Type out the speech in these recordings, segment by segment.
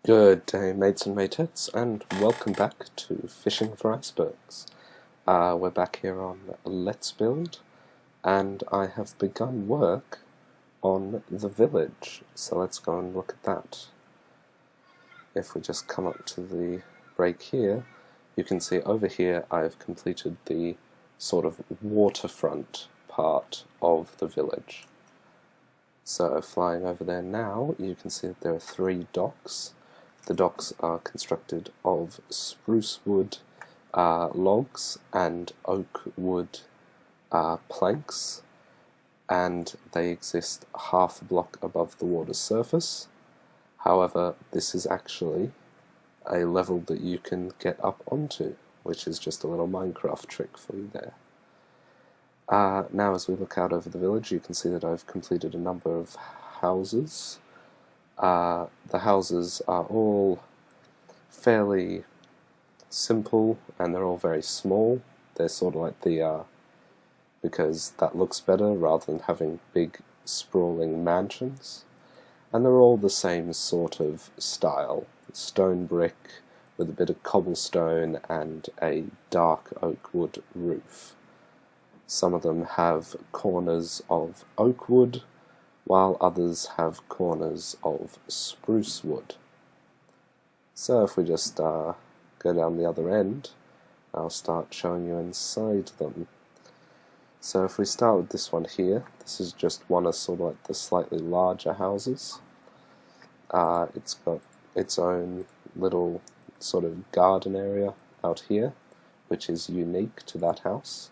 Good day, mates and matettes, and welcome back to Fishing for Icebergs. We're back here on Let's Build, and I have begun work on the village, so let's go and look at that. If we just come up to the break here, you can see over here I've completed the sort of waterfront part of the village. So flying over there now, you can see that there are 3 docks. The docks are constructed of spruce wood logs and oak wood planks, and they exist half a block above the water surface. However, this is actually a level that you can get up onto, which is just a little Minecraft trick for you there. Now as we look out over the village, you can see that I've completed a number of houses. The houses are all fairly simple and they're all very small. They're sort of like the because that looks better rather than having big sprawling mansions. And they're all the same sort of style. Stone brick with a bit of cobblestone and a dark oak wood roof. Some of them have corners of oak wood, while others have corners of spruce wood. So if we just go down the other end, I'll start showing you inside them. So if we start with this one here, this is just one of sort of like the slightly larger houses. It's got its own little sort of garden area out here, which is unique to that house.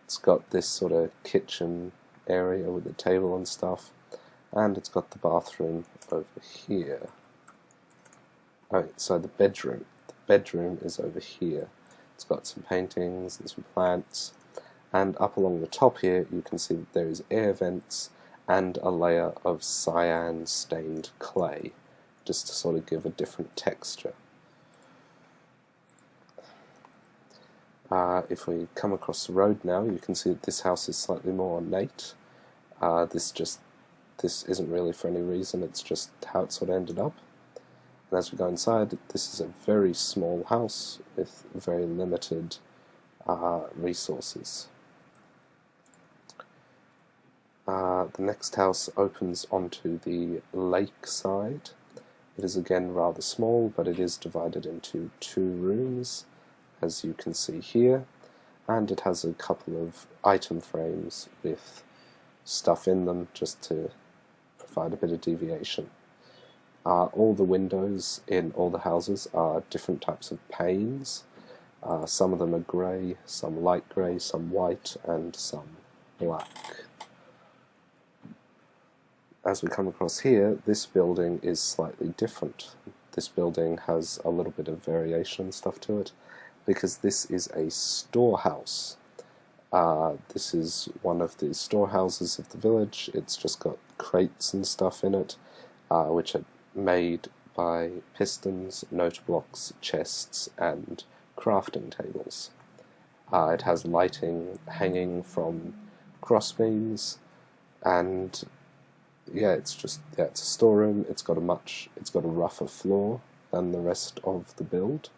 It's got this sort of kitchen area with a table and stuff, and it's got the bathroom over here. Right, so the bedroom. The bedroom is over here. It's got some paintings and some plants, and up along the top here you can see that there is air vents and a layer of cyan stained clay, just to sort of give a different texture. If we come across the road now, you can see that this house is slightly more ornate. This isn't really for any reason, it's just how it sort of ended up. And as we go inside, this is a very small house with very limited resources. The next house opens onto the lake side. It is again rather small, but it is divided into 2 rooms, as you can see here, and it has a couple of item frames with stuff in them just to provide a bit of deviation. All the windows in all the houses are different types of panes. Some of them are grey, some light grey, some white, and some black. As we come across here, this building is slightly different. This building has a little bit of variation and stuff to it, because this is a storehouse. This is one of the storehouses of the village. It's just got crates and stuff in it, which are made by pistons, note blocks, chests, and crafting tables. It has lighting hanging from crossbeams, and it's a storeroom. It's got a rougher floor than the rest of the build,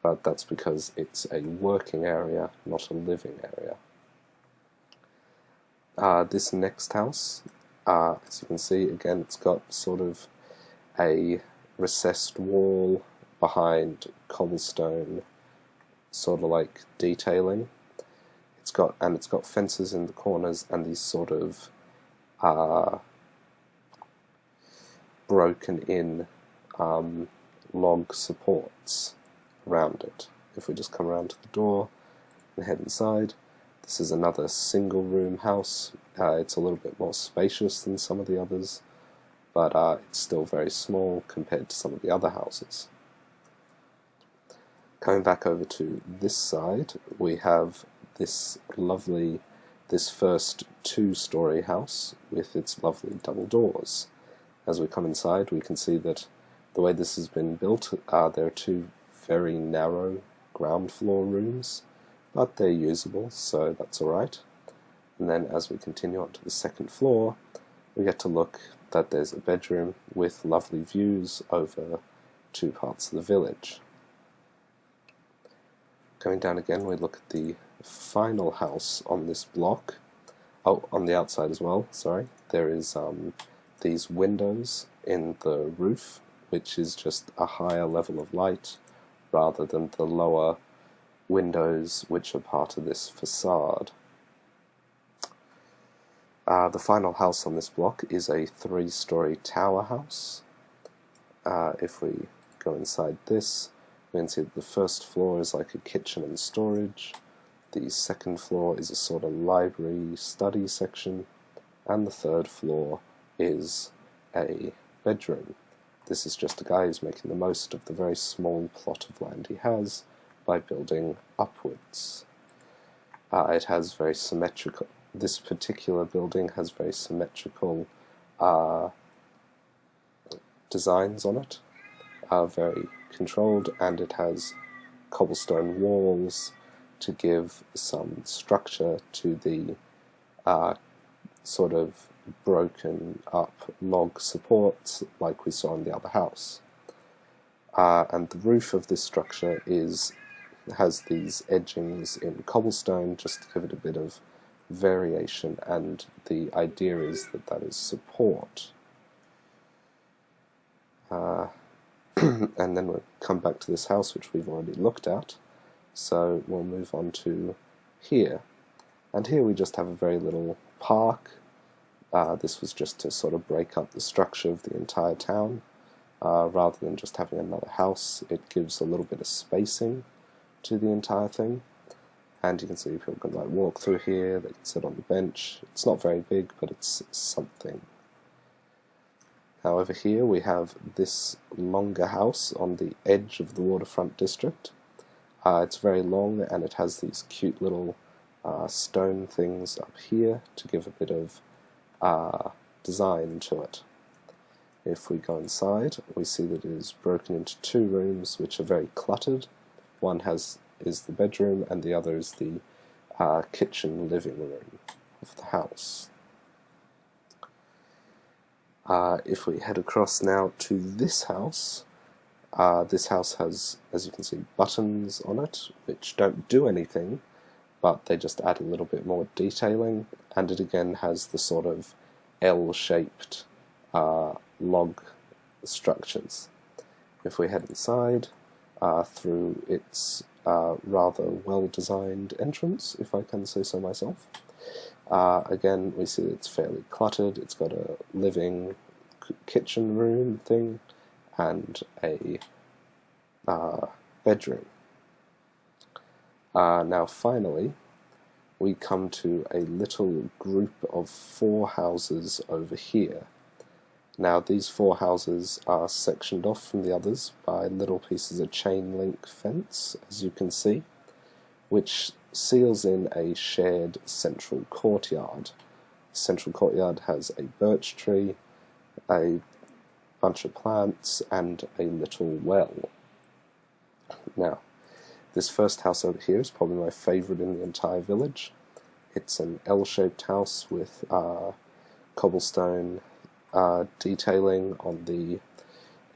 but that's because it's a working area, not a living area. This next house, as you can see, again, it's got sort of a recessed wall behind cobblestone, sort of like detailing. It's got fences in the corners and these sort of broken in log supports around it. If we just come around to the door and head inside, this is another single room house. It's a little bit more spacious than some of the others, but it's still very small compared to some of the other houses. Coming back over to this side, we have this first 2-story house with its lovely double doors. As we come inside, we can see that the way this has been built, there are 2 very narrow ground floor rooms, but they're usable, so that's alright. And then as we continue on to the 2nd floor, we get to look that there's a bedroom with lovely views over two parts of the village. Going down again, we look at the final house on this block. Oh, on the outside as well, sorry. There is these windows in the roof, which is just a higher level of light rather than the lower windows which are part of this facade. The final house on this block is a 3-story tower house. If we go inside this, we can see that the first floor is like a kitchen and storage, the second floor is a sort of library study section, and the third floor is a bedroom. This is just a guy who's making the most of the very small plot of land he has by building upwards. It has very symmetrical, this particular building has very symmetrical designs on it, very controlled, and it has cobblestone walls to give some structure to the sort of broken up log supports like we saw in the other house. And the roof of this structure has these edgings in cobblestone just to give it a bit of variation, and the idea is that that is support. And then we'll come back to this house which we've already looked at, so we'll move on to here. And here we just have a very little park. This was just to sort of break up the structure of the entire town. Rather than just having another house, it gives a little bit of spacing to the entire thing. And you can see people can like walk through here, they can sit on the bench. It's not very big, but it's something. However, here we have this longer house on the edge of the waterfront district. It's very long, and it has these cute little stone things up here to give a bit of design to it. If we go inside, we see that it is broken into 2 rooms which are very cluttered. One is the bedroom, and the other is the kitchen living room of the house. If we head across now to this house has, as you can see, buttons on it which don't do anything, but they just add a little bit more detailing, and it again has the sort of L-shaped log structures. If we head inside, through its rather well-designed entrance, if I can say so myself, again we see it's fairly cluttered. It's got a living kitchen room thing and a bedroom. Now finally we come to a little group of 4 houses over here. Now these 4 houses are sectioned off from the others by little pieces of chain link fence, as you can see, which seals in a shared central courtyard. The central courtyard has a birch tree, a bunch of plants, and a little well. Now, this first house over here is probably my favourite in the entire village. It's an L-shaped house with cobblestone detailing on the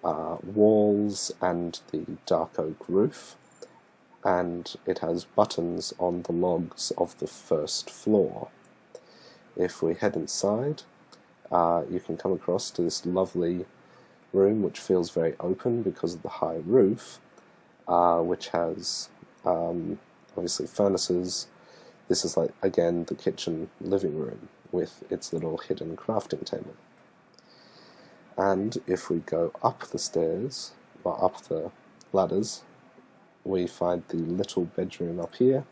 walls and the dark oak roof, and it has buttons on the logs of the first floor. If we head inside, you can come across to this lovely room which feels very open because of the high roof, which has obviously furnaces. This is like, again, the kitchen living room with its little hidden crafting table. And if we go up the stairs, or up the ladders, we find the little bedroom up here,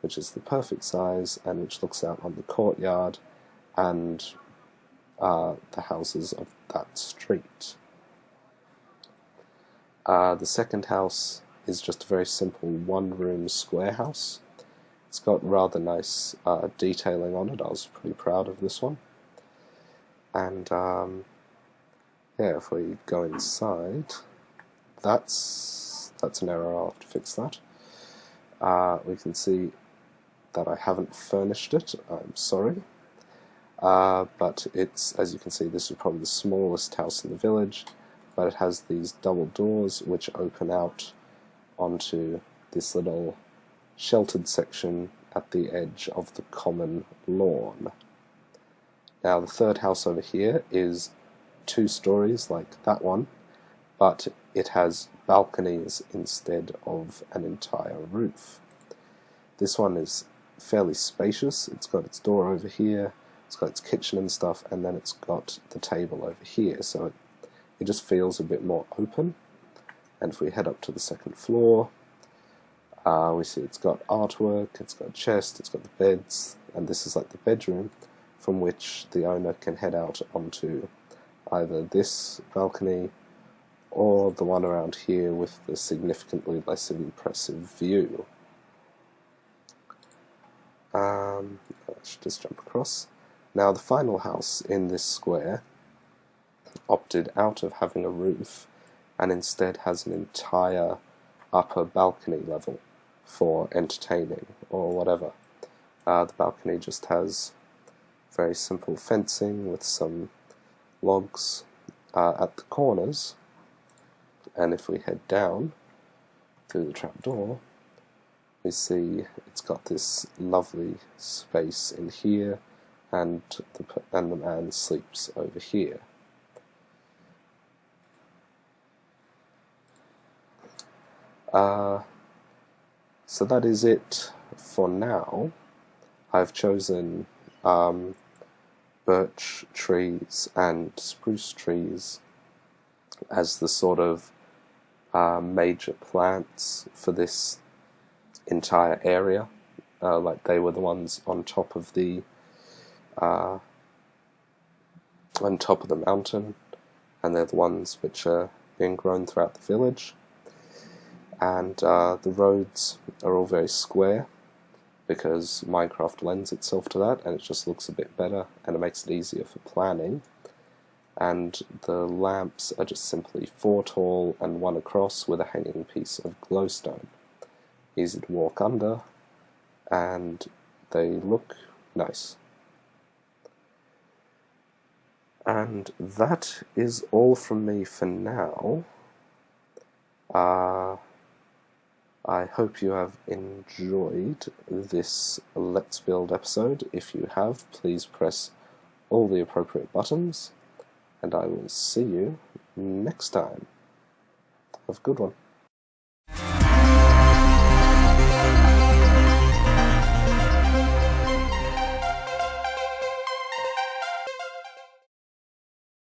which is the perfect size and which looks out on the courtyard and the houses of that street. The second house is just a very simple 1-room square house. It's got rather nice detailing on it. I was pretty proud of this one. And yeah, if we go inside, that's an error. I'll have to fix that. We can see that I haven't furnished it. I'm sorry. But it's, as you can see, this is probably the smallest house in the village, but it has these double doors which open out onto this little sheltered section at the edge of the common lawn. Now the third house over here is 2 stories like that one, but it has balconies instead of an entire roof. This one is fairly spacious. It's got its door over here, it's got its kitchen and stuff, and then it's got the table over here, so it just feels a bit more open. And if we head up to the second floor, we see it's got artwork, it's got a chest, it's got the beds, and this is like the bedroom from which the owner can head out onto either this balcony or the one around here with the significantly less impressive view. I should just jump across. Now the final house in this square opted out of having a roof and instead has an entire upper balcony level for entertaining or whatever. The balcony just has very simple fencing with some logs at the corners, and if we head down through the trapdoor, we see it's got this lovely space in here, and the man sleeps over here. So that is it for now. I've chosen birch trees and spruce trees as the sort of major plants for this entire area. Like they were the ones on top of the mountain, and they're the ones which are being grown throughout the village. And the roads are all very square because Minecraft lends itself to that, and it just looks a bit better and it makes it easier for planning. And the lamps are just simply 4 tall and 1 across with a hanging piece of glowstone. Easy to walk under, and they look nice. And that is all from me for now. I hope you have enjoyed this Let's Build episode. If you have, please press all the appropriate buttons, and I will see you next time. Have a good one.